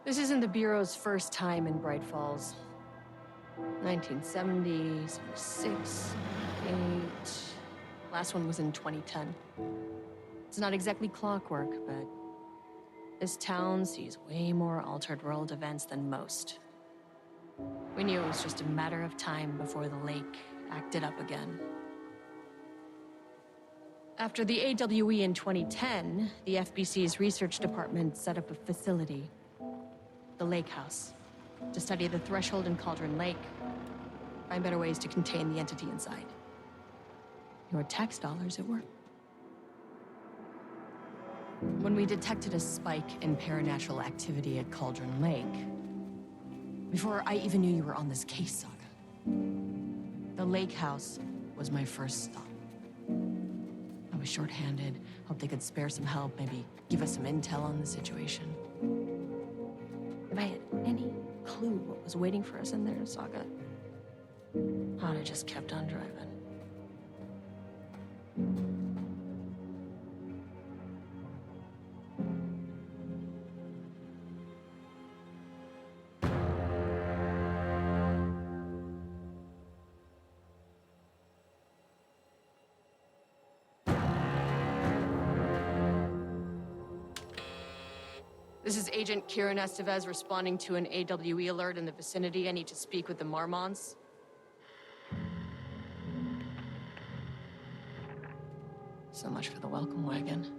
This isn't the Bureau's first time in Bright Falls. 1970, 76, 8. Last one was in 2010. It's not exactly clockwork, but this town sees way more altered world events than most. We knew it was just a matter of time before the lake acted up again. After the AWE in 2010, the FBC's research department set up a facility, the Lake House, to study the threshold in Cauldron Lake, find better ways to contain the entity inside. Your tax dollars at work. When we detected a spike in paranatural activity at Cauldron Lake, before I even knew you were on this case, Saga, the Lake House was my first stop. I was short-handed, hoped they could spare some help, maybe give us some intel on the situation. If I had any clue what was waiting for us in there, Saga, I'd have just kept on driving. This is Agent Kieran Estevez responding to an AWE alert in the vicinity. I need to speak with the Marmons. So much for the welcome wagon.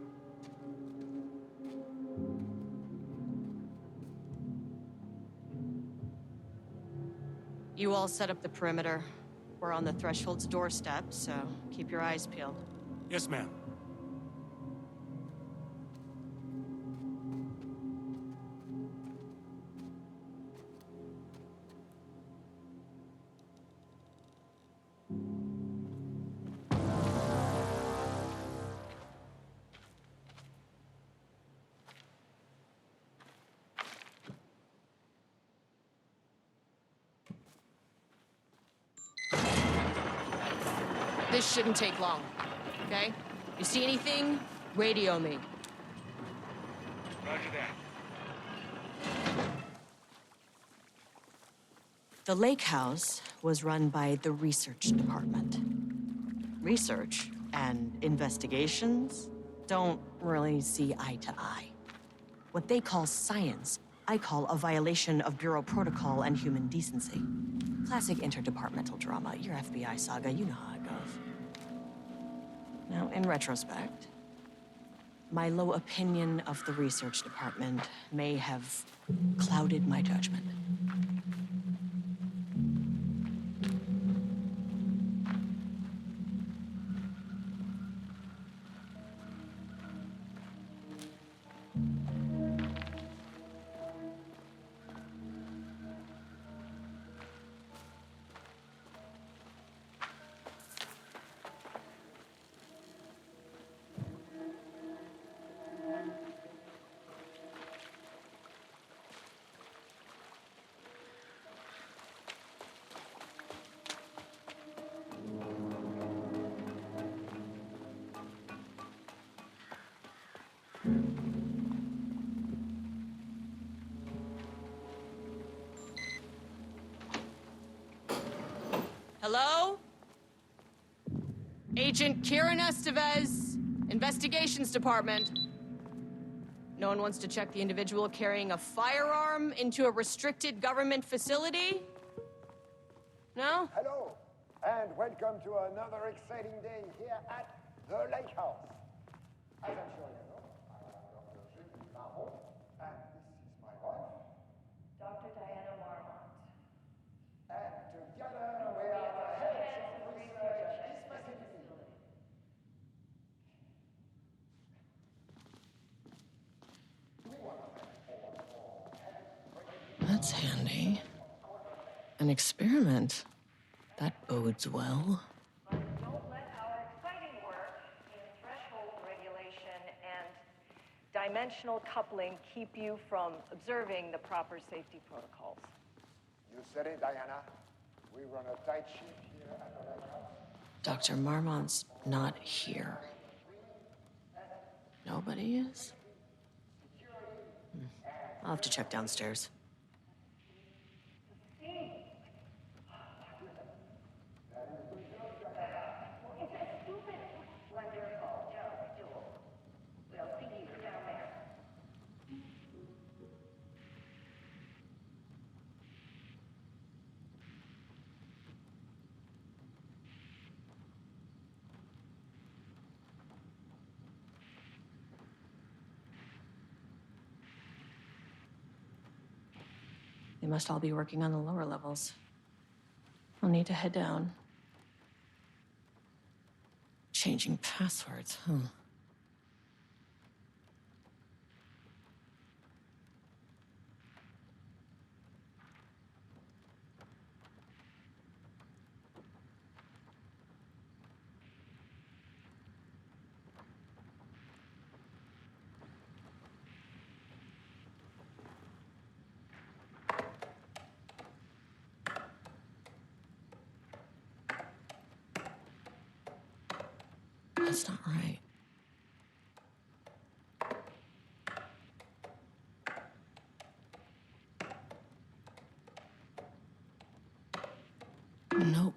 You all set up the perimeter. We're on the threshold's doorstep, so keep your eyes peeled. Yes, ma'am. This shouldn't take long, okay? You see anything, radio me. Roger that. The Lake House was run by the research department. Research and investigations don't really see eye to eye. What they call science, I call a violation of Bureau protocol and human decency. Classic interdepartmental drama. Your FBI saga, you know how it goes. Now, in retrospect, my low opinion of the research department may have clouded my judgment. Hello? Agent Kieran Estevez, Investigations Department. No one wants to check the individual carrying a firearm into a restricted government facility? No? Hello, and welcome to another exciting day here at the Lake House. As I'm sure you know, I am Dr. Julie Marmont, and this is my wife, Dr. Diana Marmont. and together we are the heads of research at this facility. That's handy. An experiment. That bodes well. But don't let our exciting work in threshold regulation and dimensional coupling keep you from observing the proper safety protocols. You said it, Diana. We run a tight ship here at the Lake House. Dr. Marmont's not here. Nobody is? I'll have to check downstairs. They must all be working on the lower levels. I'll need to head down. Changing passwords, huh? That's not right. Nope.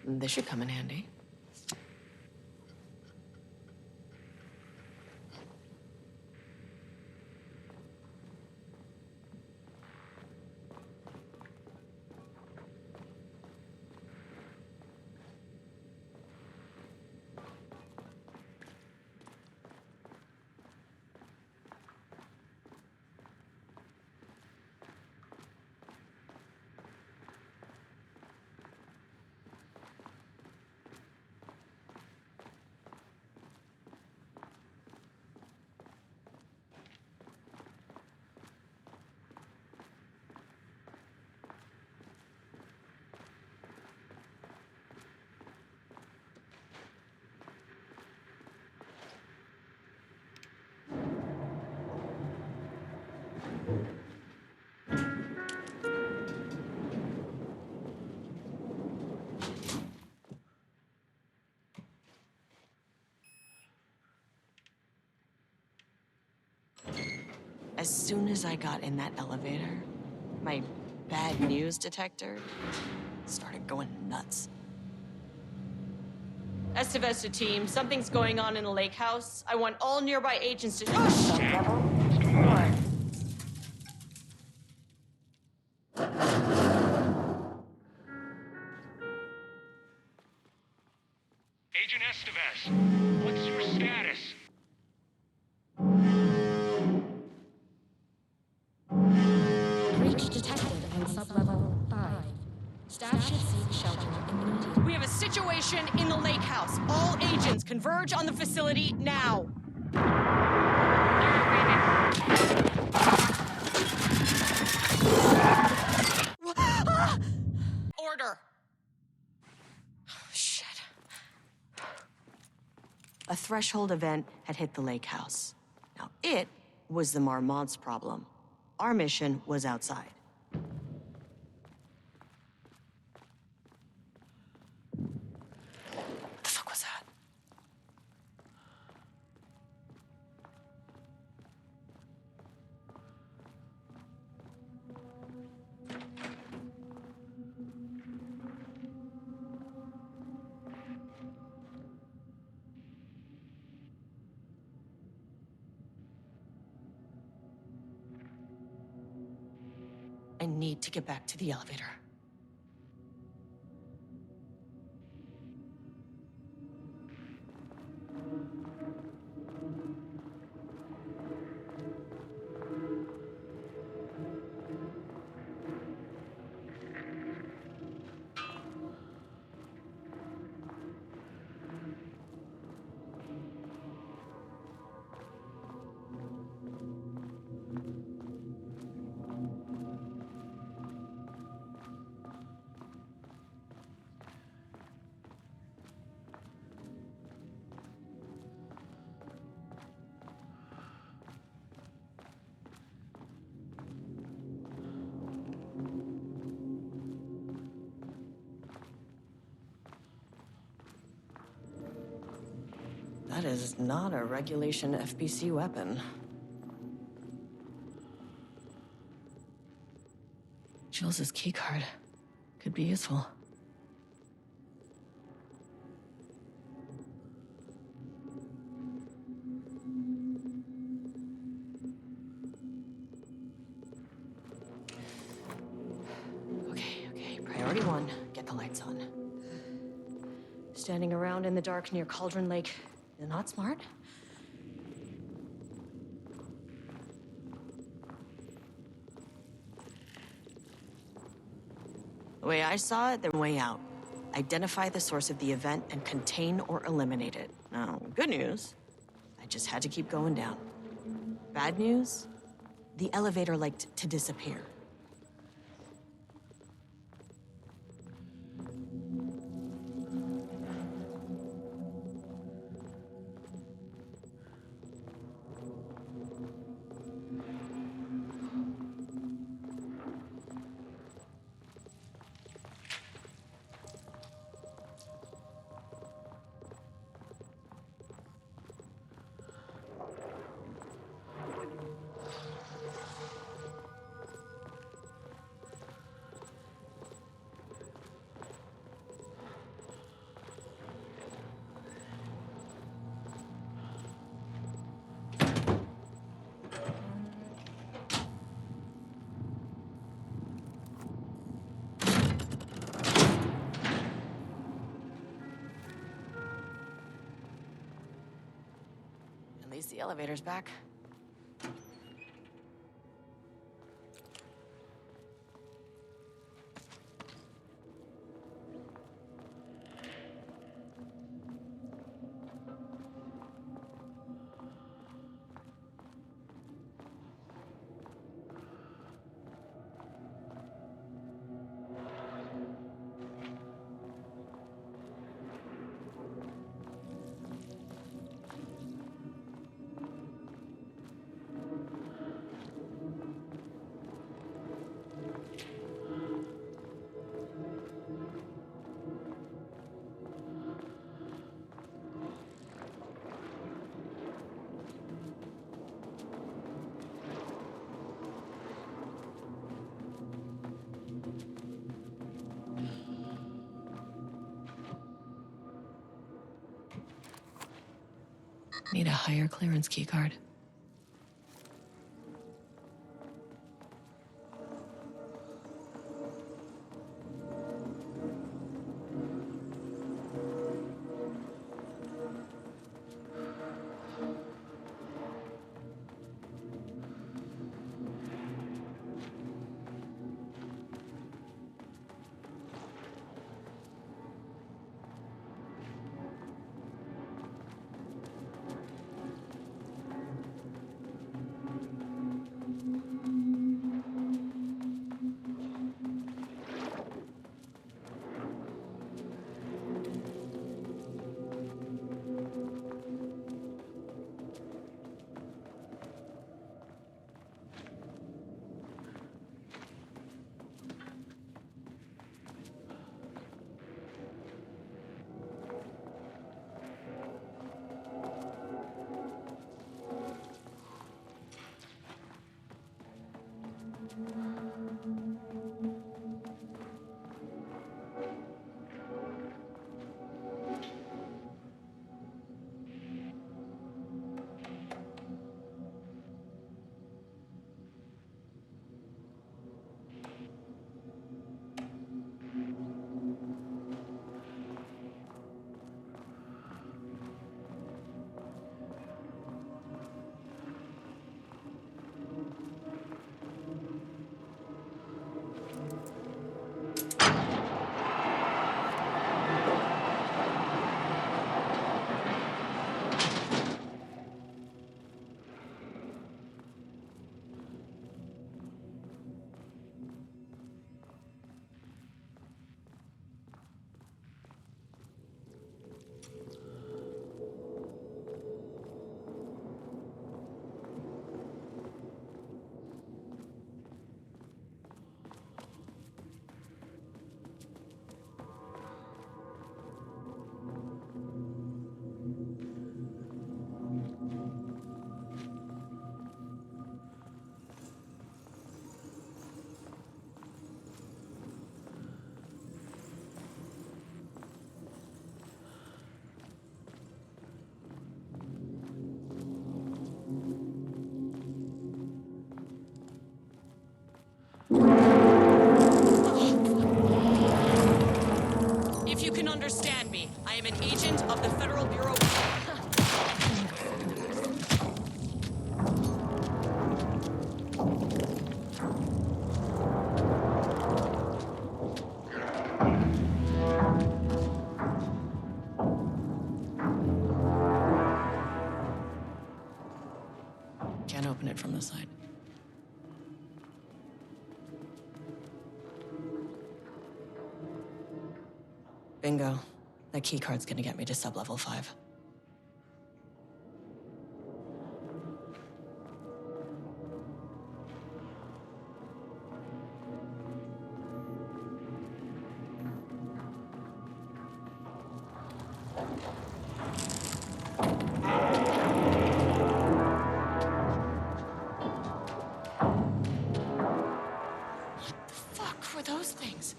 This should come in handy. As soon as I got in that elevator, my bad news detector started going nuts. Estivesta team, something's going on in the lake house. I want all nearby agents to— Oh, shit! Come on. Staff should seek shelter immediately. We have a situation in the lake house. All agents converge on the facility now. Order. Shit. A threshold event had hit the lake house. Now, it was the Marmont's problem. Our mission was outside. What the fuck was that? I need to get back to the elevator. That is not a regulation FBC weapon. Jules' keycard could be useful. Okay. Priority one, get the lights on. Standing around in the dark near Cauldron Lake is not smart. The way I saw it, they're way out. Identify the source of the event and contain or eliminate it. Now, good news, I just had to keep going down. Bad news, the elevator liked to disappear. At least the elevator's back. Need a higher clearance keycard. open it from the side. Bingo. That keycard's gonna get me to sub-level 5. What the fuck were those things?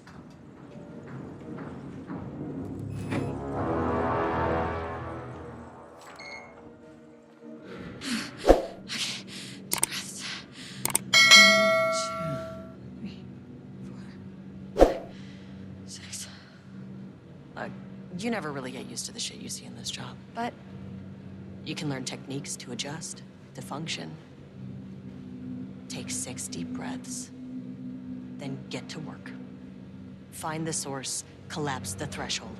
You never really get used to the shit you see in this job, but you can learn techniques to adjust, to function. Take 6 deep breaths, then get to work. Find the source, collapse the threshold.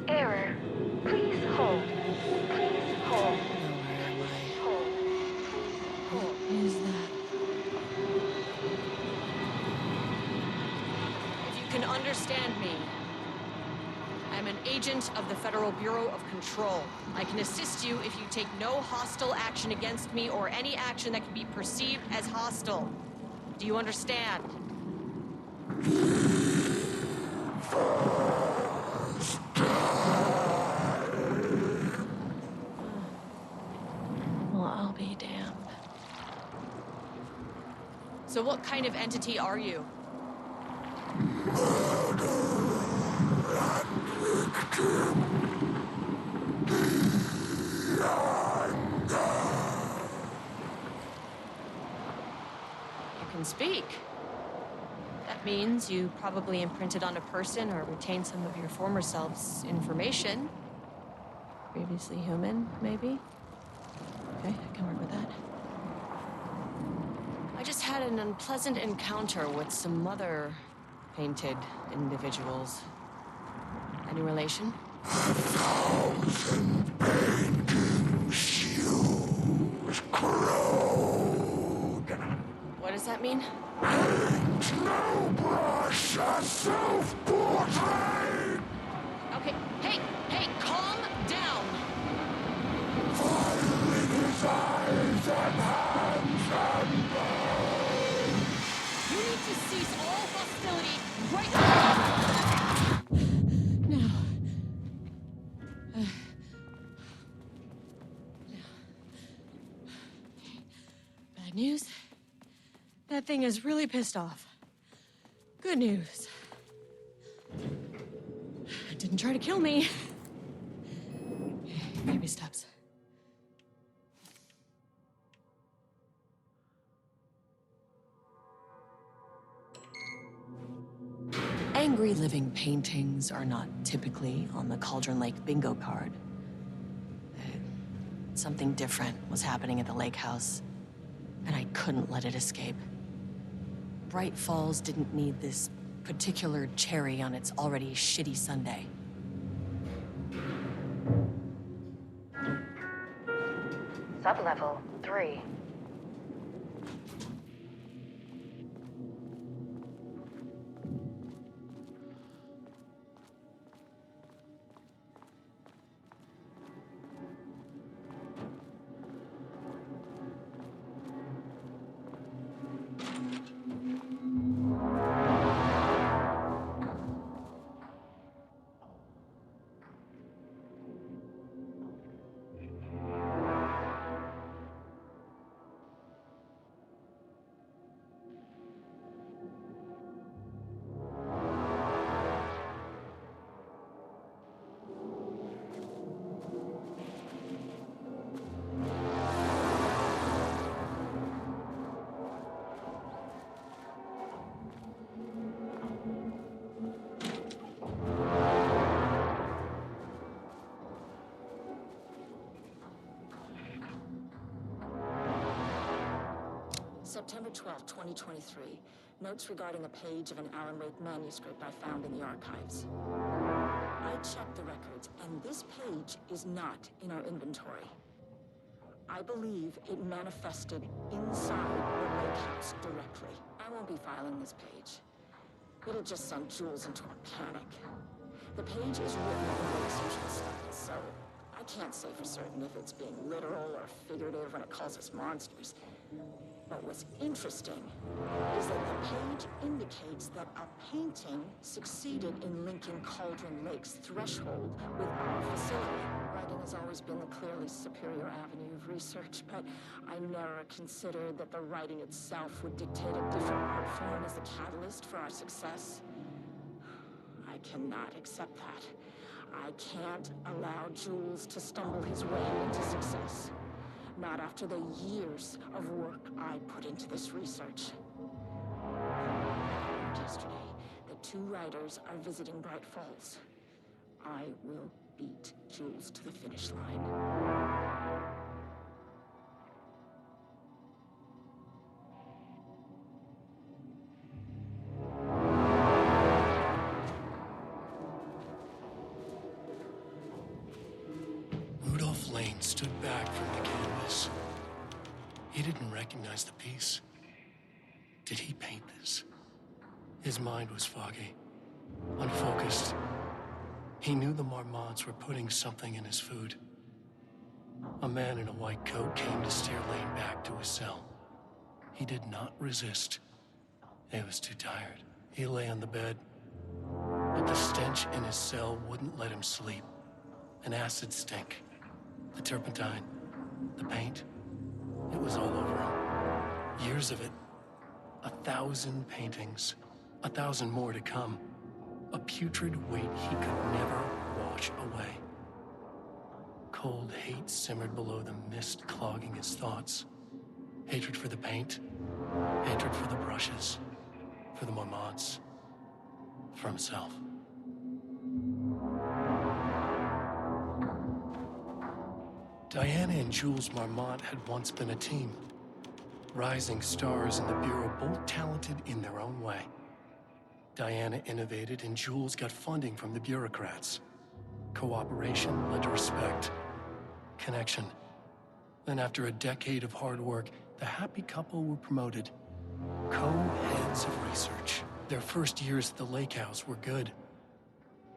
Error. Please hold. Please hold. Please hold. Hold. What is that? If you can understand me, I'm an agent of the Federal Bureau of Control. I can assist you if you take no hostile action against me or any action that can be perceived as hostile. Do you understand? Well, I'll be damned. So what kind of entity are you? You can speak. That means you probably imprinted on a person or retained some of your former self's information. Previously human, maybe? Okay, I can work with that. I just had an unpleasant encounter with some other painted individuals. Any relation? 1,000 painting shoes corrode. What does that mean? Paint no brush a self-portrait. Okay, hey, calm down. Filing his eyes and hands and bones. You need to cease all hostility right now. Bad news. That thing is really pissed off. Good news. It didn't try to kill me. Baby steps. Angry living paintings are not typically on the Cauldron Lake bingo card. Something different was happening at the lake house, and I couldn't let it escape. Bright Falls didn't need this particular cherry on its already shitty sundae. Sublevel 3. September 12, 2023. Notes regarding a page of an Alan Wake manuscript I found in the archives. I checked the records, and this page is not in our inventory. I believe it manifested inside the lake house directly. I won't be filing this page. It'll just send Jules into a panic. The page is written in Lake's usual style, so I can't say for certain if it's being literal or figurative when it calls us monsters. But what's interesting is that the page indicates that a painting succeeded in linking Cauldron Lake's threshold with our facility. Writing has always been the clearly superior avenue of research, but I never considered that the writing itself would dictate a different art form as the catalyst for our success. I cannot accept that. I can't allow Jules to stumble his way into success. Not after the years of work I put into this research. I learned yesterday that 2 writers are visiting Bright Falls. I will beat Jules to the finish line. Lane stood back from the canvas. He didn't recognize the piece. Did he paint this? His mind was foggy, unfocused. He knew the Marmots were putting something in his food. A man in a white coat came to steer Lane back to his cell. He did not resist. He was too tired. He lay on the bed, but the stench in his cell wouldn't let him sleep. An acid stink. The turpentine, the paint, it was all over him. Years of it, 1,000 paintings, 1,000 more to come. A putrid weight he could never wash away. Cold hate simmered below the mist clogging his thoughts. Hatred for the paint, hatred for the brushes, for the Marmots, for himself. Diana and Jules Marmot had once been a team. Rising stars in the Bureau, both talented in their own way. Diana innovated and Jules got funding from the bureaucrats. Cooperation led to respect. Connection. Then after a decade of hard work, the happy couple were promoted. Co-heads of research. Their first years at the lake house were good.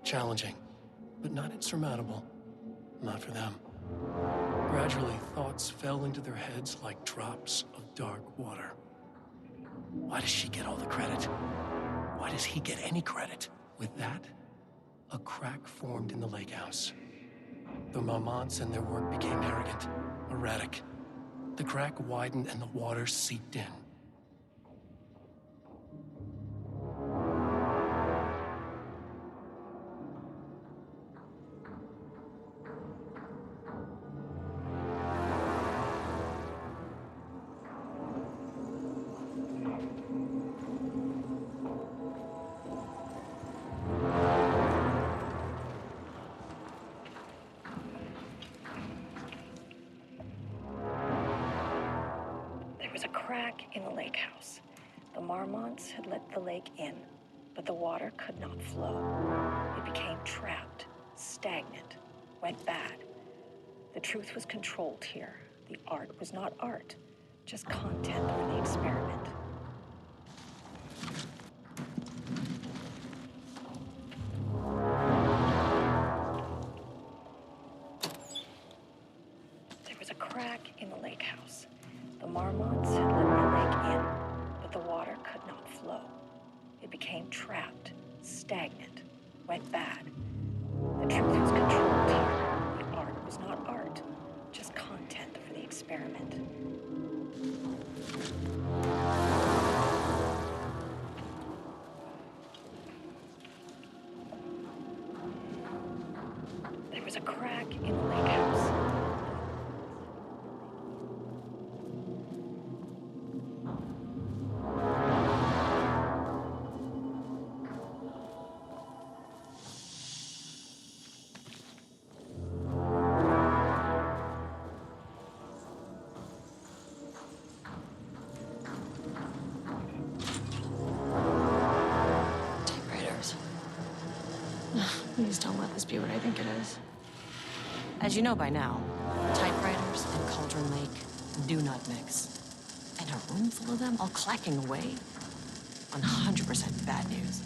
Challenging, but not insurmountable. Not for them. Gradually, thoughts fell into their heads like drops of dark water. Why does she get all the credit? Why does he get any credit? With that, a crack formed in the lake house. The Marmots and their work became arrogant, erratic. The crack widened and the water seeped in. In the lake house. The Marmots had let the lake in, but the water could not flow. It became trapped, stagnant, went bad. The truth was controlled here. The art was not art, just content for the experiment. There was a crack in the lake house. The Marmots had let the lake in, but the water could not flow. It became trapped, stagnant, went bad. The truth was controlled here. The art was not art, just content for the experiment. There was a crack in the lake house. Please don't let this be what I think it is. As you know by now, typewriters and Cauldron Lake do not mix. And a room full of them all clacking away? 100% bad news.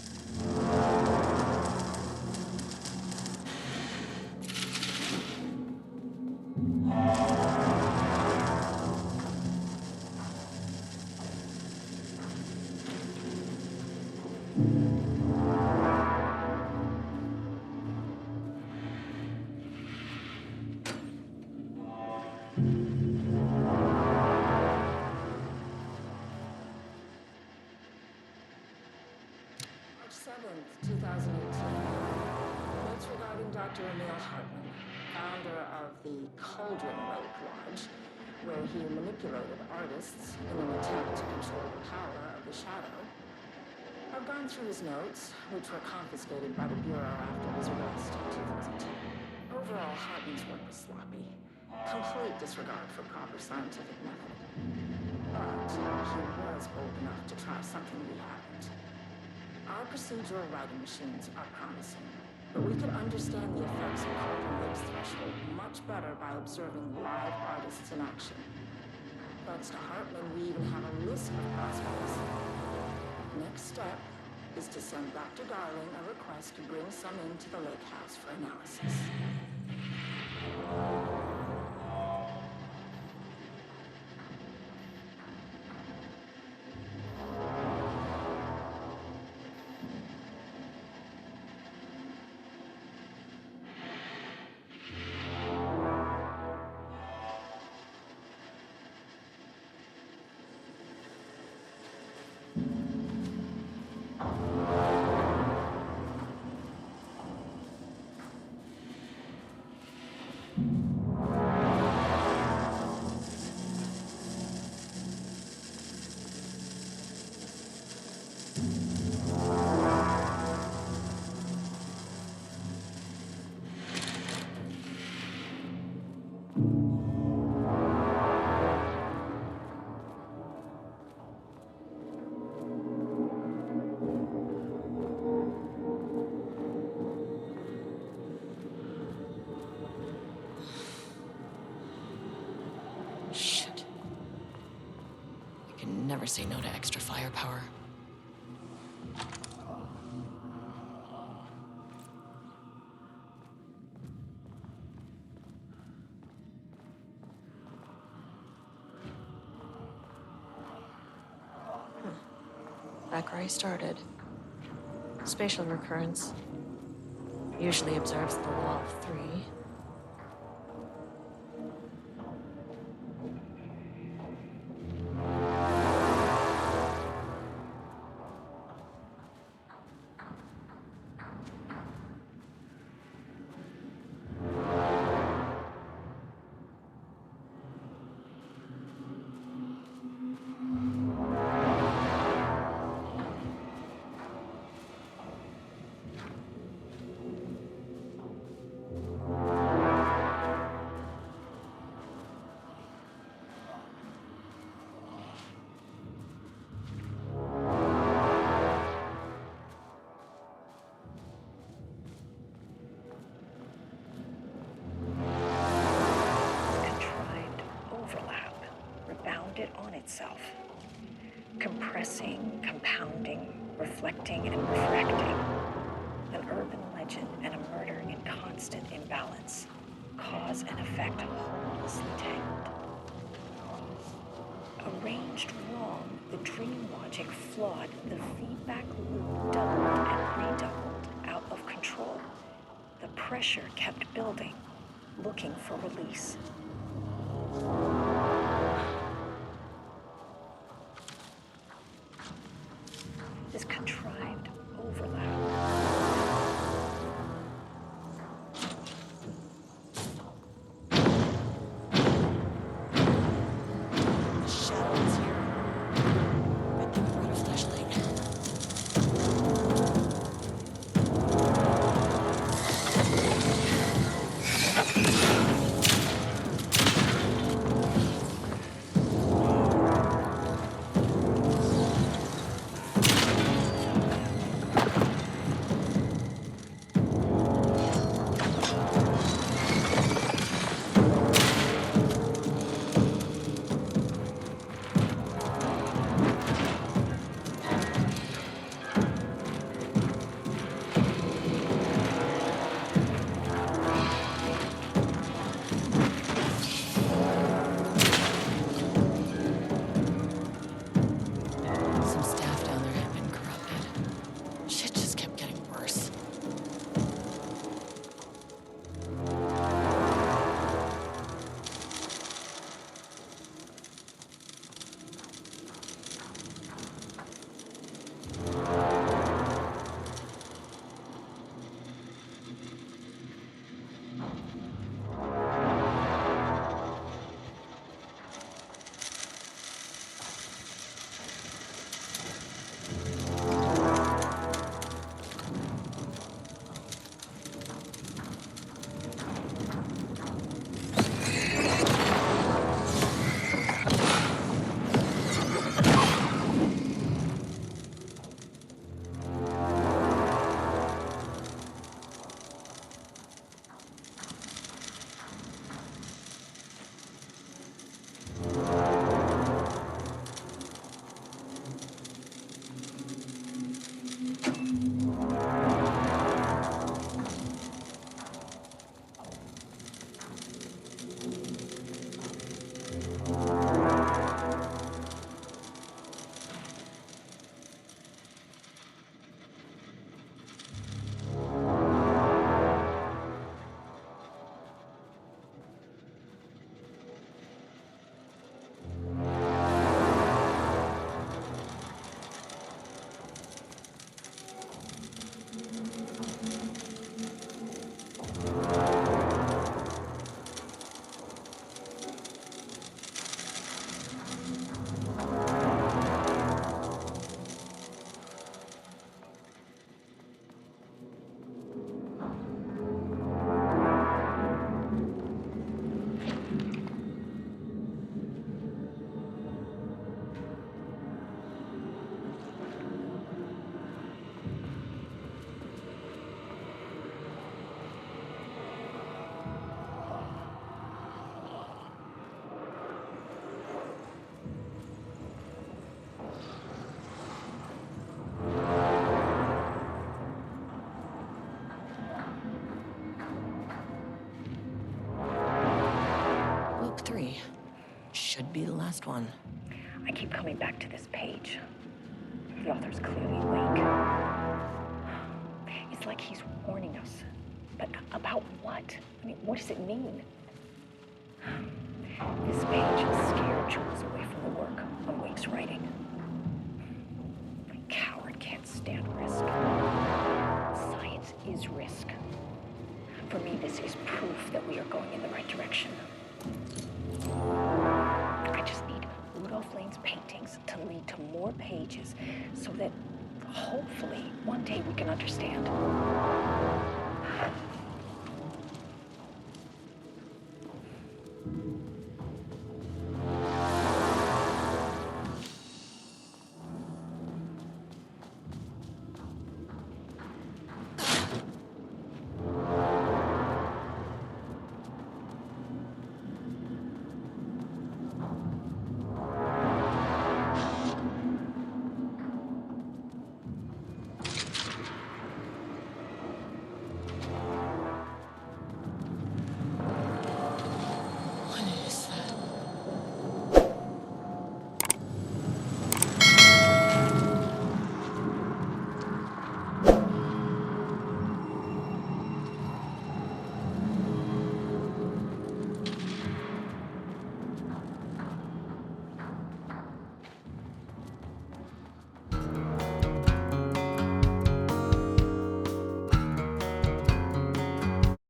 March 7th, 2018. Notes regarding Dr. Emil Hartman, founder of the Cauldron Lake Lodge, where he manipulated artists in an attempt to control the power of the shadow. I've gone through his notes, which were confiscated by the Bureau after his arrest in 2010. Overall, Hartman's work was sloppy. Complete disregard for proper scientific method. But he was bold enough to try something we haven't. Our procedural writing machines are promising, but we could understand the effects of Cauldron Lake's threshold much better by observing live artists in action. Thanks to Hartman, we even have a list of prospects. Next step is to send Dr. Darling a request to bring some into the lake house for analysis. Never say no to extra firepower. Back where I started. Spatial recurrence. Usually observes the law of three. Itself, compressing, compounding, reflecting, and refracting. An urban legend and a murder in constant imbalance. Cause and effect hopelessly tangled. Arranged wrong, the dream logic flawed, the feedback loop doubled and redoubled, out of control. The pressure kept building, looking for release. This contrived overlap. The shadow is here. Good thing I've got a flashlight. be the last one. I keep coming back to this page. The author's clearly awake. It's like he's warning us. But about what? I mean, what does it mean? This page scared Jules away from the work on Wake's writing. A coward can't stand risk. Science is risk. For me, this is proof that we are going in the right direction. I just need Rudolph Lane's paintings to lead to more pages so that hopefully one day we can understand.